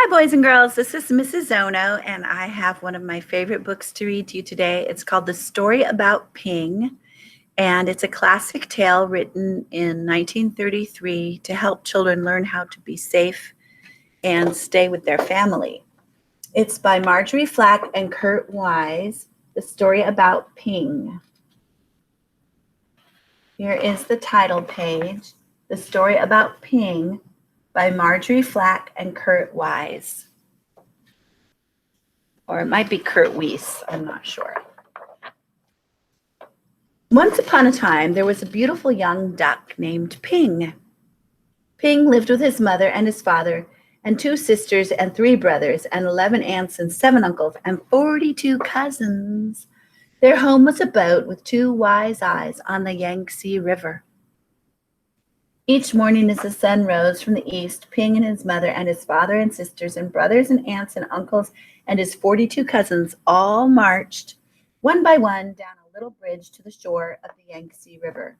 Hi, boys and girls. This is Mrs. Ono, and I have one of my favorite books to read to you today. It's called The Story About Ping, and it's a classic tale written in 1933 to help children learn how to be safe and stay with their family. It's by Marjorie Flack and Kurt Wise, The Story About Ping. Here is the title page, The Story About Ping by Marjorie Flack and Kurt Wise. Or it might be Kurt Weiss, I'm not sure. Once upon a time, there was a beautiful young duck named Ping. Ping lived with his mother and his father, and 2 sisters and 3 brothers, and 11 aunts and 7 uncles, and 42 cousins. Their home was a boat with 2 wise eyes on the Yangtze River. Each morning as the sun rose from the east, Ping and his mother and his father and sisters and brothers and aunts and uncles and his 42 cousins all marched, one by one, down a little bridge to the shore of the Yangtze River.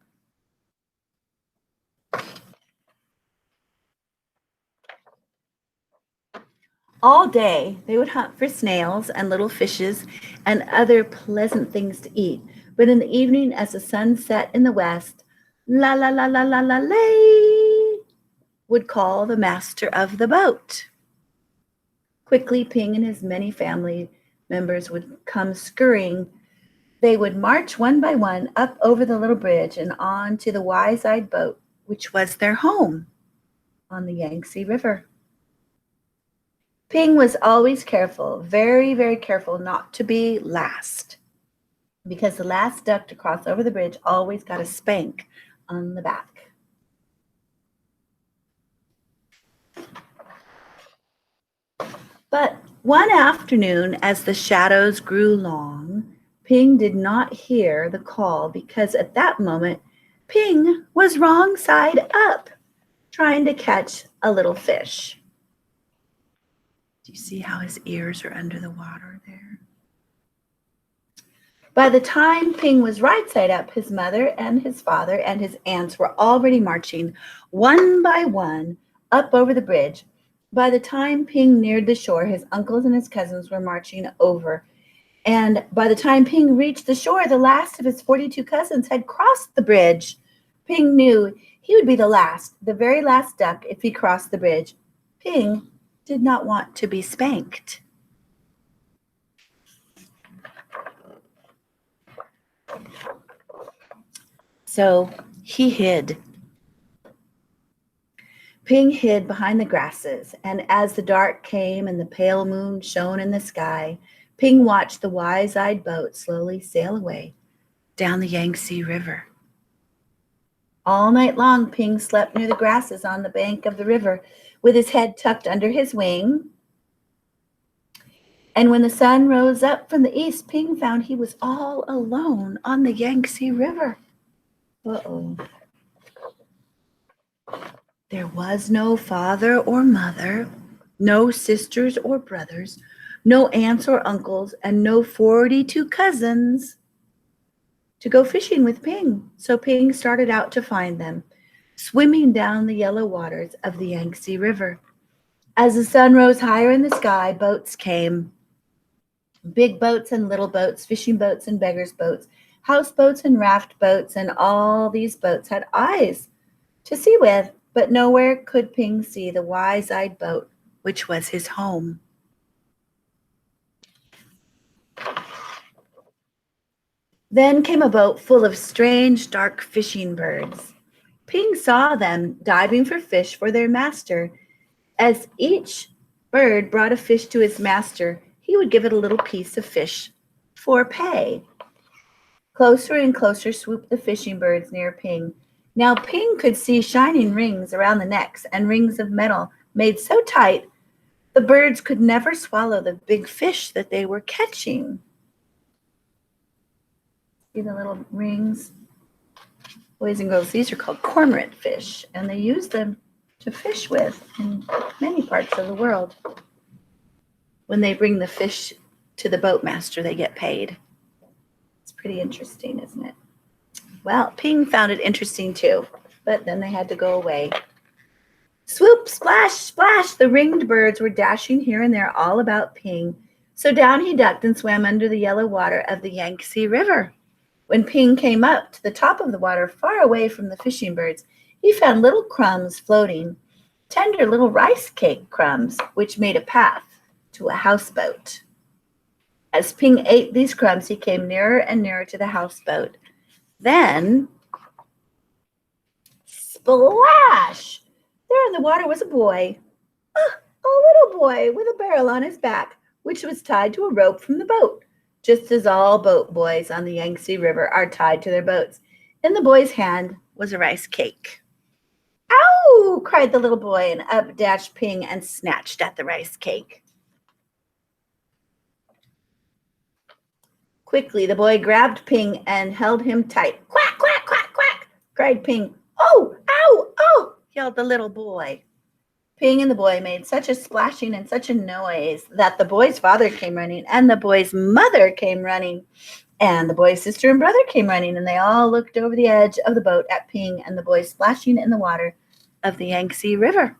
All day they would hunt for snails and little fishes and other pleasant things to eat, but in the evening as the sun set in the west, la la la la la la lay, would call the master of the boat. Quickly, Ping and his many family members would come scurrying. They would march one by one up over the little bridge and on to the wise-eyed boat, which was their home on the Yangtze River. Ping was always careful, very, very careful not to be last, because the last duck to cross over the bridge always got a spank on the back. But one afternoon, as the shadows grew long, Ping did not hear the call because at that moment, Ping was wrong side up, trying to catch a little fish. Do you see how his ears are under the water there? By the time Ping was right side up, his mother and his father and his aunts were already marching one by one up over the bridge. By the time Ping neared the shore, his uncles and his cousins were marching over. And by the time Ping reached the shore, the last of his 42 cousins had crossed the bridge. Ping knew he would be the last, the very last duck if he crossed the bridge. Ping did not want to be spanked. So he hid. Ping hid behind the grasses, and as the dark came and the pale moon shone in the sky, Ping watched the wise-eyed boat slowly sail away down the Yangtze River. All night long, Ping slept near the grasses on the bank of the river with his head tucked under his wing. And when the sun rose up from the east, Ping found he was all alone on the Yangtze River. Uh-oh. There was no father or mother, no sisters or brothers, no aunts or uncles, and no 42 cousins to go fishing with Ping. So Ping started out to find them, swimming down the yellow waters of the Yangtze River. As the sun rose higher in the sky, boats came. Big boats and little boats, fishing boats and beggars' boats, houseboats and raft boats, and all these boats had eyes to see with, but nowhere could Ping see the wise-eyed boat, which was his home. Then came a boat full of strange, dark fishing birds. Ping saw them diving for fish for their master. As each bird brought a fish to his master, he would give it a little piece of fish for pay. Closer and closer swooped the fishing birds near Ping. Now Ping could see shining rings around the necks and rings of metal made so tight the birds could never swallow the big fish that they were catching. See the little rings? Boys and girls, these are called cormorant fish, and they use them to fish with in many parts of the world. When they bring the fish to the boatmaster, they get paid. It's pretty interesting, isn't it? Well, Ping found it interesting too, but then they had to go away. Swoop, splash, splash, the ringed birds were dashing here and there all about Ping. So down he ducked and swam under the yellow water of the Yangtze River. When Ping came up to the top of the water, far away from the fishing birds, he found little crumbs floating, tender little rice cake crumbs, which made a path to a houseboat. As Ping ate these crumbs, he came nearer and nearer to the houseboat. Then, splash! There in the water was a boy, a little boy with a barrel on his back, which was tied to a rope from the boat, just as all boat boys on the Yangtze River are tied to their boats. In the boy's hand was a rice cake. "Ow!" cried the little boy, and up dashed Ping and snatched at the rice cake. Quickly, the boy grabbed Ping and held him tight. "Quack, quack, quack, quack!" cried Ping. "Oh, ow, oh!" yelled the little boy. Ping and the boy made such a splashing and such a noise that the boy's father came running, and the boy's mother came running, and the boy's sister and brother came running, and they all looked over the edge of the boat at Ping and the boy splashing in the water of the Yangtze River.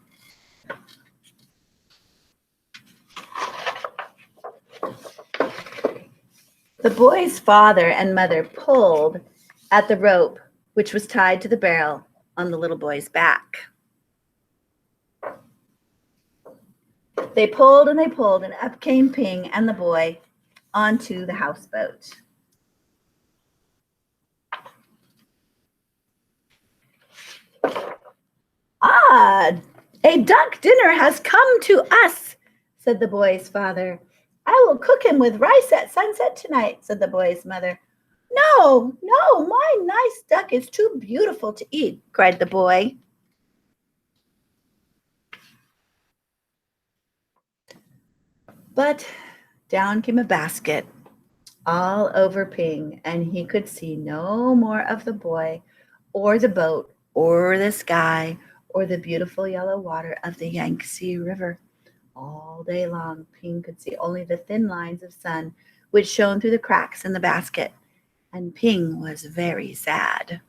The boy's father and mother pulled at the rope, which was tied to the barrel on the little boy's back. They pulled, and up came Ping and the boy onto the houseboat. "Ah, a duck dinner has come to us," said the boy's father. "I will cook him with rice at sunset tonight," said the boy's mother. "No, no, my nice duck is too beautiful to eat," cried the boy. But down came a basket all over Ping, and he could see no more of the boy or the boat or the sky or the beautiful yellow water of the Yangtze River. All day long, Ping could see only the thin lines of sun which shone through the cracks in the basket, and Ping was very sad.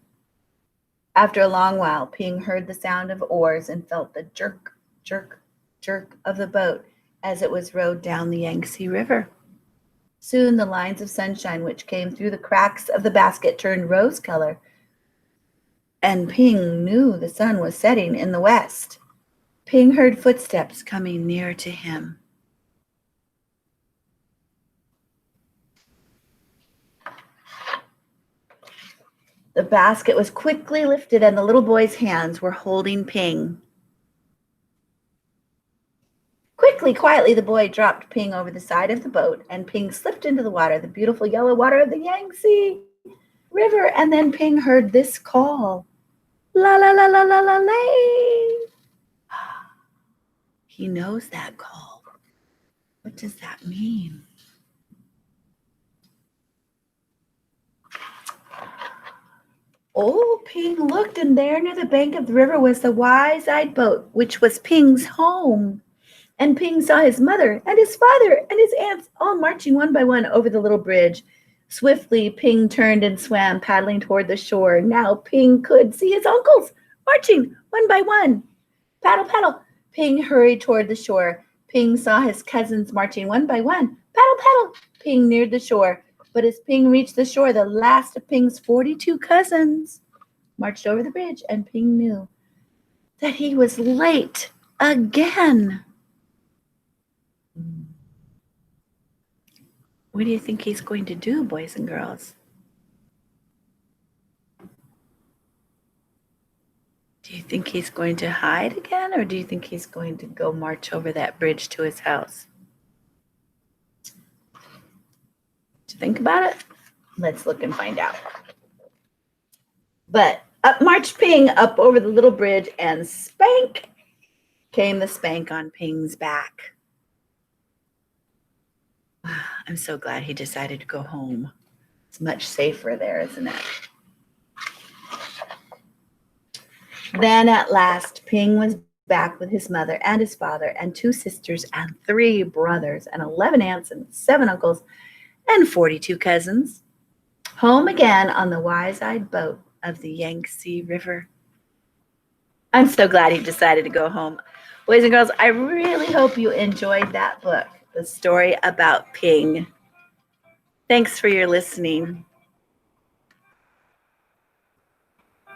After a long while, Ping heard the sound of oars and felt the jerk, jerk, jerk of the boat as it was rowed down the Yangtze River. Soon the lines of sunshine which came through the cracks of the basket turned rose color, and Ping knew the sun was setting in the west. Ping heard footsteps coming near to him. The basket was quickly lifted, and the little boy's hands were holding Ping. Quickly, quietly, the boy dropped Ping over the side of the boat, and Ping slipped into the water, the beautiful yellow water of the Yangtze River. And then Ping heard this call, "La, la, la, la, la, la, lay." He knows that call. What does that mean? Old Ping looked, and there near the bank of the river was the wise-eyed boat, which was Ping's home. And Ping saw his mother and his father and his aunts all marching one by one over the little bridge. Swiftly, Ping turned and swam, paddling toward the shore. Now Ping could see his uncles marching one by one. Paddle, paddle. Ping hurried toward the shore. Ping saw his cousins marching one by one. Paddle, paddle. Ping neared the shore. But as Ping reached the shore, the last of Ping's 42 cousins marched over the bridge, and Ping knew that he was late again. What do you think he's going to do, boys and girls? Do you think he's going to hide again, or do you think he's going to go march over that bridge to his house? To think about it? Let's look and find out. But up marched Ping up over the little bridge, and spank came the spank on Ping's back. I'm so glad he decided to go home. It's much safer there, isn't it? Then at last, Ping was back with his mother and his father and 2 sisters and 3 brothers and 11 aunts and 7 uncles and 42 cousins. Home again on the wise-eyed boat of the Yangtze River. I'm so glad he decided to go home. Boys and girls, I really hope you enjoyed that book, The Story About Ping. Thanks for your listening.